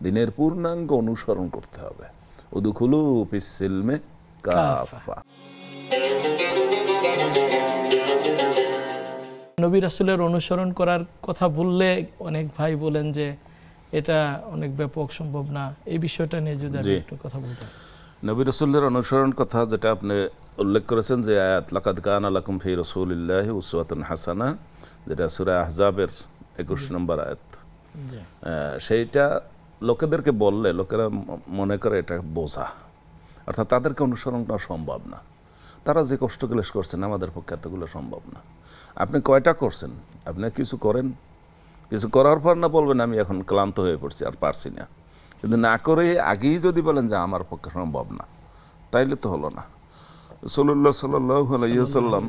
দিনের পূর্ণাঙ্গ অনুসরণ করতে হবে। উদখুলু ফিস সিলমে কাফা। নবী রাসূলের অনুসরণ করার কথা বললে অনেক ভাই বলেন যে এটা অনেক ব্যাপক, সম্ভব না। এই বিষয়টা নিয়ে যদি আপনি একটু কথা বলতেন। নবী রাসূলের অনুসরণ কথা যেটা আপনি উল্লেখ করেছেন যে আয়াত লাকাদ কানা লাকুম ফি রাসূলিল্লাহি উসওয়াতুন হাসানা, যেটা সূরা আহজাবের 21 নম্বর আয়াত, সেইটা লোকেদেরকে বললে লোকেরা মনে করে এটা বোঝা, অর্থাৎ তাদেরকে অনুসরণ করা সম্ভব না। তারা যে কষ্ট ক্লেশ করছেন আমাদের পক্ষে এতগুলো সম্ভব না। আপনি কয়টা করছেন? আপনি কিছু করেন, কিছু করার পর না বলবেন আমি এখন ক্লান্ত হয়ে পড়ছি আর পারছি না, কিন্তু না করে আগেই যদি বলেন যে আমার পক্ষে সম্ভব না, তাইলে তো হলো না। রাসূলুল্লাহ সাল্লাল্লাহু আলাইহি ওয়াসাল্লাম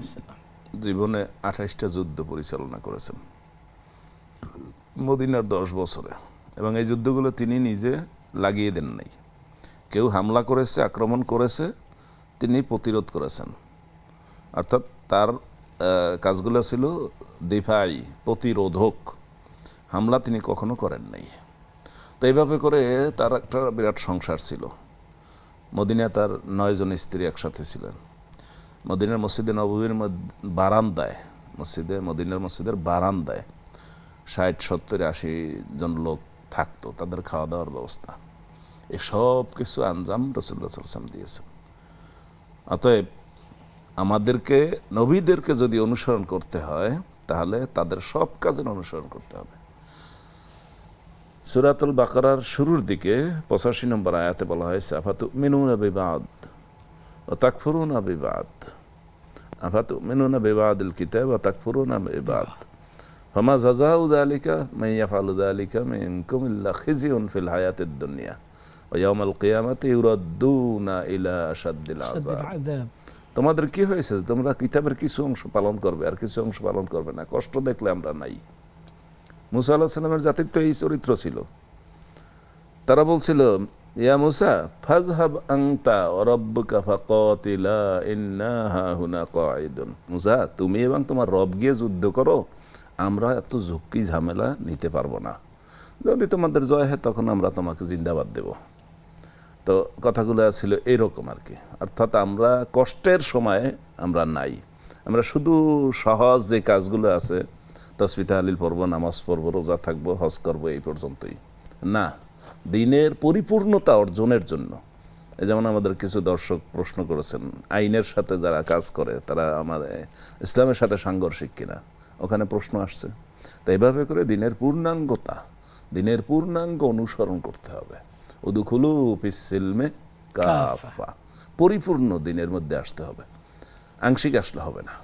জীবনে 28টা যুদ্ধ পরিচালনা করেছেন মদিনার 10 বছরে, এবং এই যুদ্ধগুলো তিনি নিজে লাগিয়ে দেন নাই। কেউ হামলা করেছে, আক্রমণ করেছে, তিনি প্রতিরোধ করেছেন। অর্থাৎ তার কাজগুলো ছিল দিফাই, প্রতিরোধক। হামলা তিনি কখনো করেন নাই। তো এইভাবে করে তার একটা বিরাট সংসার ছিল। মদিনায় তার 9 জন স্ত্রী একসাথে ছিলেন। মদিনার মসজিদে নববীর বারান্দায়, মদিনার মসজিদের বারান্দায় 60, 70, 80 জন লোক থাকতো, তাদের খাওয়া দাওয়ার ব্যবস্থা, এসব কিছু আঞ্জাম রাসূলুল্লাহ সাল্লাল্লাহু আলাইহি ওয়াসাল্লাম দিয়েছেন। অতএব আমাদেরকে, নবীদেরকে যদি অনুসরণ করতে হয় তাহলে তাদের সব কাজের অনুসরণ করতে হবে। সূরাতুল বাকারার শুরুর দিকে 85 নম্বর আয়াতে বলা হয়েছে আফাতুমিনুনা বিবাদ ওয়া তাকফুরুনা বিবাদ, আফাতুমিনুনা বিবাদিল কিতাব ওয়া তাকফুরুনা বিবাদ, ফামা জাযাউ যালিকা মান ইয়াফআলু যালিকা মিনকুম ইল্লা খিজিউন ফিল হায়াতিদ দুনিয়া ওয়া ইয়াউমাল কিয়ামাতি ইউরাদ্দুনা ইলা আশাদ্দিল আযাব। তোমাদের কি হয়েছে? তোমরা কিতাবের কিছু অংশ পালন করবে আর কিছু অংশ পালন করবে না। কষ্ট দেখলে আমরা নাই। মুসা আলাইহিস সালামের জাতির তো এই চরিত্র ছিল। তারা বলছিল ইয়া মুসা ফাযহাব আনতা ওয়া রাব্বুকা ফাকাতিলা ইন্না হাহুনা কাঈদুন। মুসা, তুমি এবং তোমার রব গিয়ে যুদ্ধ করো, আমরা এত ঝুঁকি ঝামেলা নিতে পারবো না। যদি তোমাদের জয় হয় তখন আমরা তোমাকে জিন্দাবাদ দেব। তো কথাগুলো ছিল এইরকম আর কি। অর্থাৎ আমরা কষ্টের সময় আমরা নাই, আমরা শুধু সহজ যে কাজগুলো আছে, তাসবিহ তাহলিল পড়বো, নামাজ পড়বো, রোজা থাকবো, হজ করবো, এই পর্যন্তই না। দিনের পরিপূর্ণতা অর্জনের জন্য, এই যেমন আমাদের কিছু দর্শক প্রশ্ন করেছেন আইনের সাথে যারা কাজ করে তারা আমাদের ইসলামের সাথে সাংঘর্ষিক কিনা, ওখানে প্রশ্ন আসছে। তো এইভাবে করে দিনের পূর্ণাঙ্গতা, দিনের পূর্ণাঙ্গ অনুসরণ করতে হবে। উদখুলু ফিস সিলমে কাফা, পরিপূর্ণ দিনের মধ্যে আসতে হবে, আংশিক আসলে হবে না।